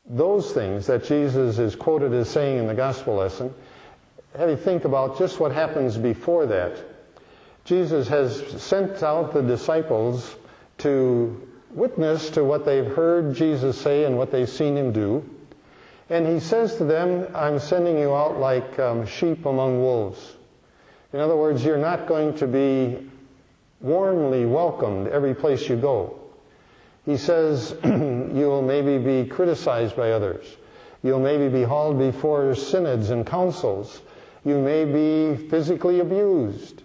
those things that Jesus is quoted as saying in the gospel lesson, have you think about just what happens before that. Jesus has sent out the disciples to witness to what they've heard Jesus say and what they've seen him do. And he says to them, I'm sending you out like sheep among wolves. In other words, you're not going to be warmly welcomed every place you go. He says you'll maybe be criticized by others. You'll maybe be hauled before synods and councils. You may be physically abused.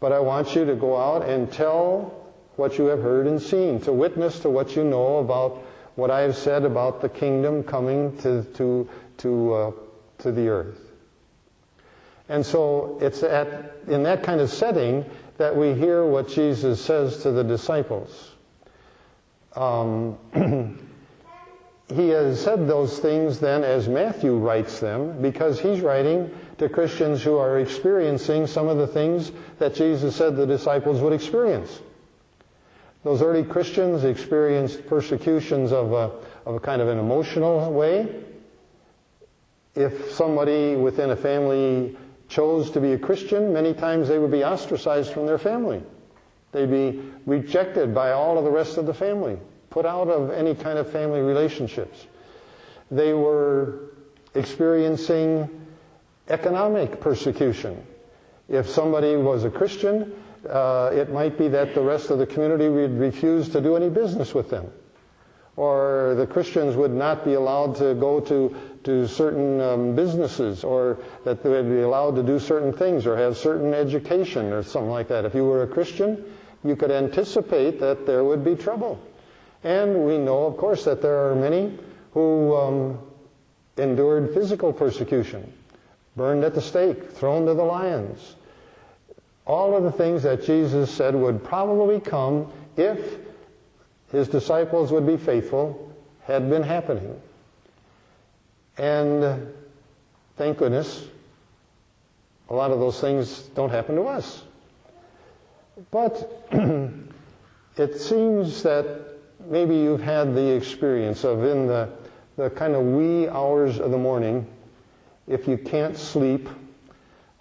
But I want you to go out and tell what you have heard and seen, to witness to what you know about what I have said about the kingdom coming to the earth. And so it's in that kind of setting that we hear what Jesus says to the disciples. He has said those things then as Matthew writes them, because he's writing to Christians who are experiencing some of the things that Jesus said the disciples would experience. Those early Christians experienced persecutions of a kind of an emotional way. If somebody within a family chose to be a Christian, many times they would be ostracized from their family. They'd be rejected by all of the rest of the family, put out of any kind of family relationships. They were experiencing economic persecution. If somebody was a Christian, it might be that the rest of the community would refuse to do any business with them. Or the Christians would not be allowed to go to certain businesses, or that they would be allowed to do certain things or have certain education or something like that. If you were a Christian, you could anticipate that there would be trouble. And we know, of course, that there are many who endured physical persecution, burned at the stake, thrown to the lions. All of the things that Jesus said would probably come if his disciples would be faithful had been happening. And thank goodness, a lot of those things don't happen to us. But it seems that maybe you've had the experience of in the kind of wee hours of the morning, if you can't sleep,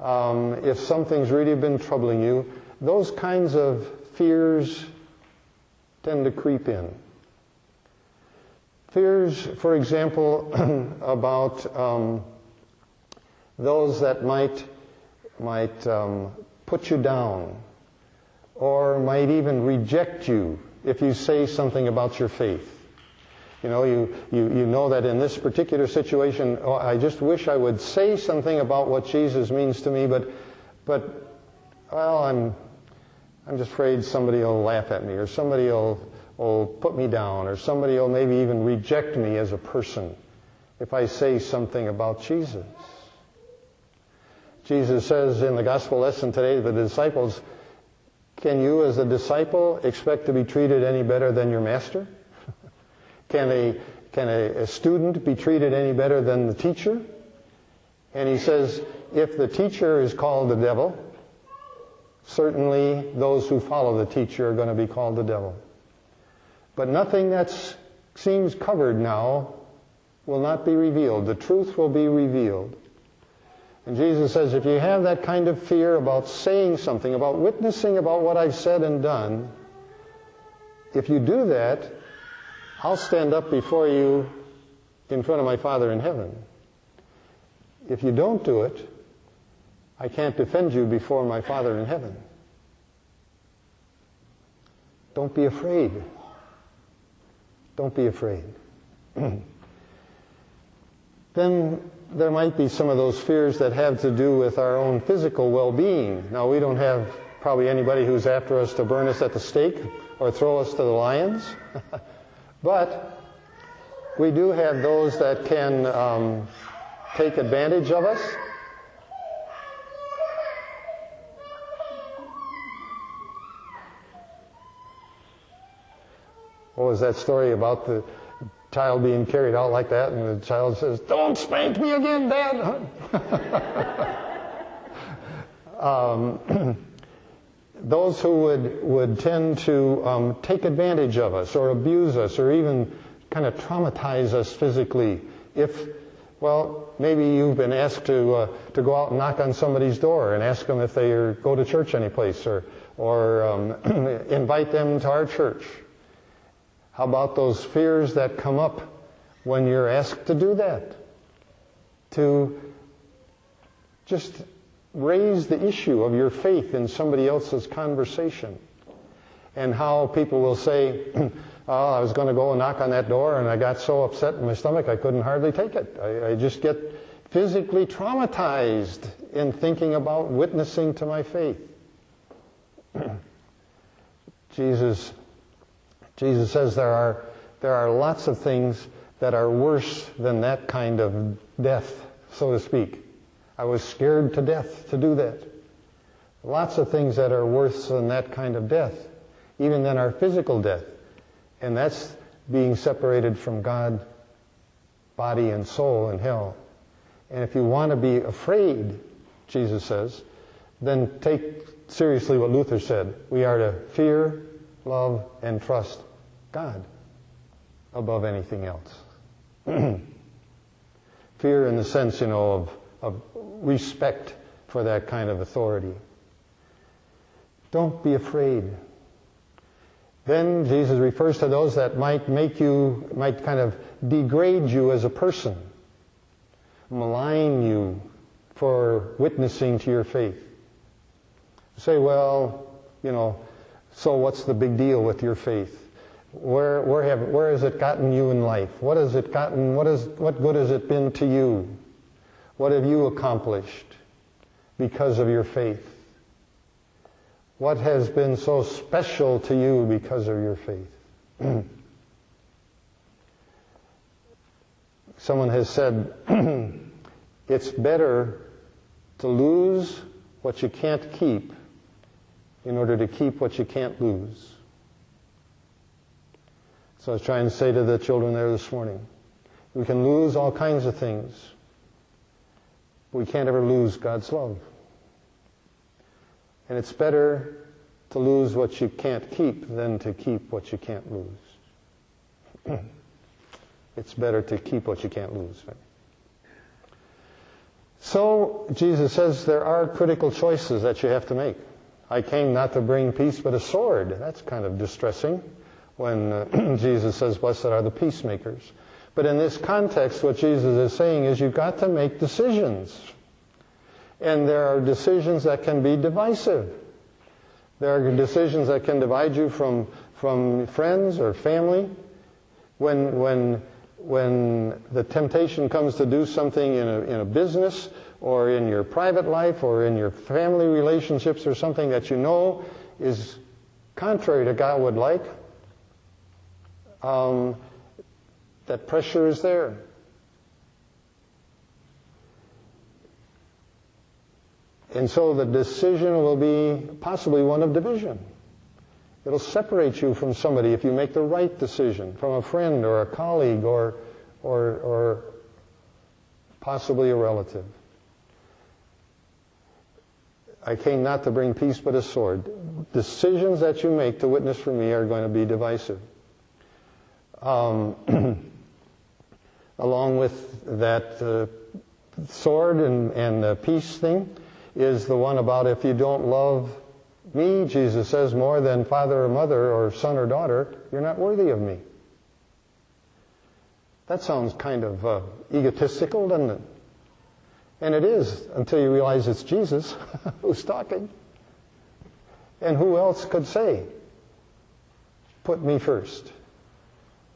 if something's really been troubling you, those kinds of fears tend to creep in. Fears, for example, about those that might put you down, or might even reject you if you say something about your faith. You know, you know that in this particular situation, oh, I just wish I would say something about what Jesus means to me, but well, I'm just afraid somebody will laugh at me, or somebody will put me down, or somebody will maybe even reject me as a person if I say something about Jesus. Jesus says in the gospel lesson today to the disciples, can you as a disciple expect to be treated any better than your master? Can a student be treated any better than the teacher? And he says, if the teacher is called the devil, certainly those who follow the teacher are going to be called the devil. But nothing that seems covered now will not be revealed. The truth will be revealed. And Jesus says, if you have that kind of fear about saying something, about witnessing about what I've said and done, if you do that, I'll stand up before you in front of my Father in heaven. If you don't do it, I can't defend you before my Father in heaven. Don't be afraid. Don't be afraid. Then there might be some of those fears that have to do with our own physical well-being. Now, we don't have probably anybody who's after us to burn us at the stake or throw us to the lions. But we do have those that can take advantage of us. What was that story about the child being carried out like that, and the child says, "Don't spank me again, Dad." Those who would tend to take advantage of us or abuse us or even kind of traumatize us physically. Well, maybe you've been asked to go out and knock on somebody's door and ask them if they go to church anyplace, or invite them to our church. How about those fears that come up when you're asked to do that? To just raise the issue of your faith in somebody else's conversation. And how people will say, oh, I was going to go and knock on that door and I got so upset in my stomach I couldn't hardly take it. I just get physically traumatized in thinking about witnessing to my faith. Jesus says there are lots of things that are worse than that kind of death, so to speak. I was scared to death to do that. Lots of things that are worse than that kind of death, even than our physical death. And that's being separated from God, body and soul in hell. And if you want to be afraid, Jesus says, then take seriously what Luther said. We are to fear, love, and trust God above anything else. Fear in the sense, of respect for that kind of authority. Don't be afraid. Then Jesus refers to those that might kind of degrade you as a person, malign you for witnessing to your faith. Say, well, so what's the big deal with your faith? Where has it gotten you in life? What has it gotten? What good has it been to you? What have you accomplished because of your faith? What has been so special to you because of your faith? Someone has said, it's better to lose what you can't keep in order to keep what you can't lose. So I was trying to say to the children there this morning, we can lose all kinds of things. We can't ever lose God's love. And it's better to lose what you can't keep than to keep what you can't lose. It's better to keep what you can't lose. So Jesus says there are critical choices that you have to make. I came not to bring peace but a sword. That's kind of distressing when Jesus says, blessed are the peacemakers. But in this context, what Jesus is saying is you've got to make decisions. And there are decisions that can be divisive. There are decisions that can divide you from friends or family. When the temptation comes to do something in a business or in your private life or in your family relationships or something that you know is contrary to God would like, that pressure is there. And so the decision will be possibly one of division. It'll separate you from somebody if you make the right decision, from a friend or a colleague or possibly a relative. I came not to bring peace but a sword. Decisions that you make to witness for me are going to be divisive. Along with that sword and the peace thing is the one about if you don't love me, Jesus says, more than father or mother or son or daughter, you're not worthy of me. That sounds kind of egotistical, doesn't it? And it is, until you realize it's Jesus who's talking. And who else could say, put me first?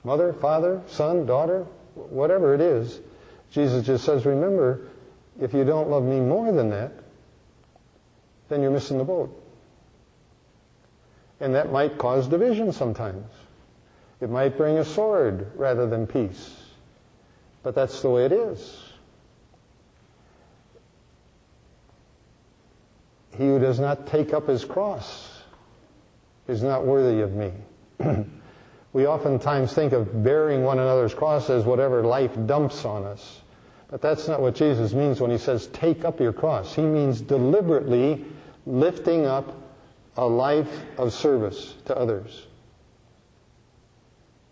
Mother, father, son, daughter, whatever it is. Jesus just says, remember, if you don't love me more than that, then you're missing the boat. And that might cause division sometimes. It might bring a sword rather than peace. But that's the way it is. He who does not take up his cross is not worthy of me. We oftentimes think of bearing one another's cross as whatever life dumps on us. But that's not what Jesus means when he says take up your cross. He means deliberately lifting up a life of service to others.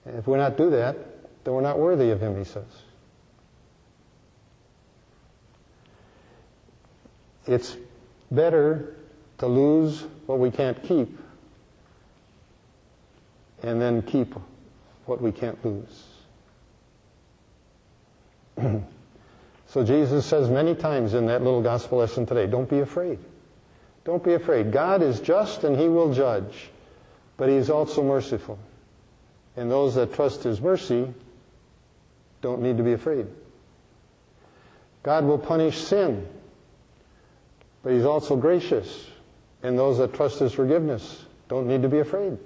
And if we not do that, That we're not worthy of him, he says. It's better to lose what we can't keep and then keep what we can't lose. So Jesus says many times in that little gospel lesson today, don't be afraid. Don't be afraid. God is just and he will judge, but he is also merciful. And those that trust his mercy don't need to be afraid. God will punish sin, but he's also gracious. And those that trust his forgiveness don't need to be afraid.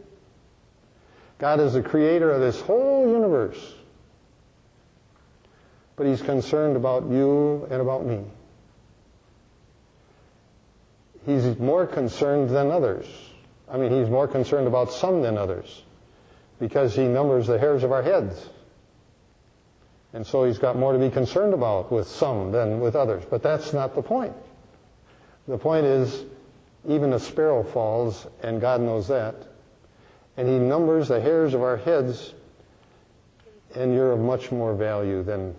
God is the creator of this whole universe, but he's concerned about you and about me. He's more concerned than others. I mean, he's more concerned about some than others, because he numbers the hairs of our heads. And so he's got more to be concerned about with some than with others. But that's not the point. The point is, even a sparrow falls, and God knows that. And he numbers the hairs of our heads, and you're of much more value than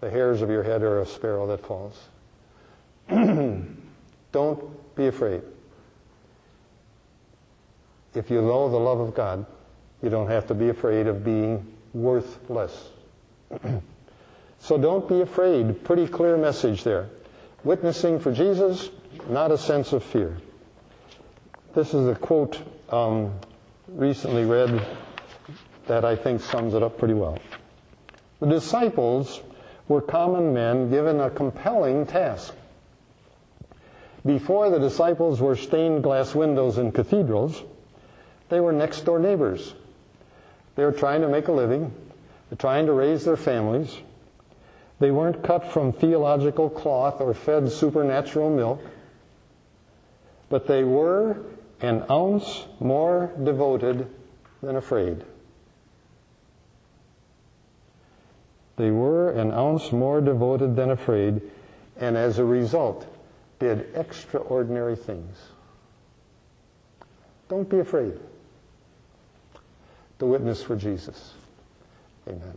the hairs of your head or a sparrow that falls. Don't be afraid. If you know the love of God, you don't have to be afraid of being worthless. So don't be afraid. Pretty clear message there. Witnessing for Jesus, not a sense of fear. This is a quote recently read that I think sums it up pretty well. The disciples were common men given a compelling task. Before the disciples were stained glass windows in cathedrals, they were next door neighbors. They were trying to make a living. They're trying to raise their families. They weren't cut from theological cloth or fed supernatural milk, but they were an ounce more devoted than afraid. They were an ounce more devoted than afraid, and as a result, did extraordinary things. Don't be afraid to witness for Jesus. Amen.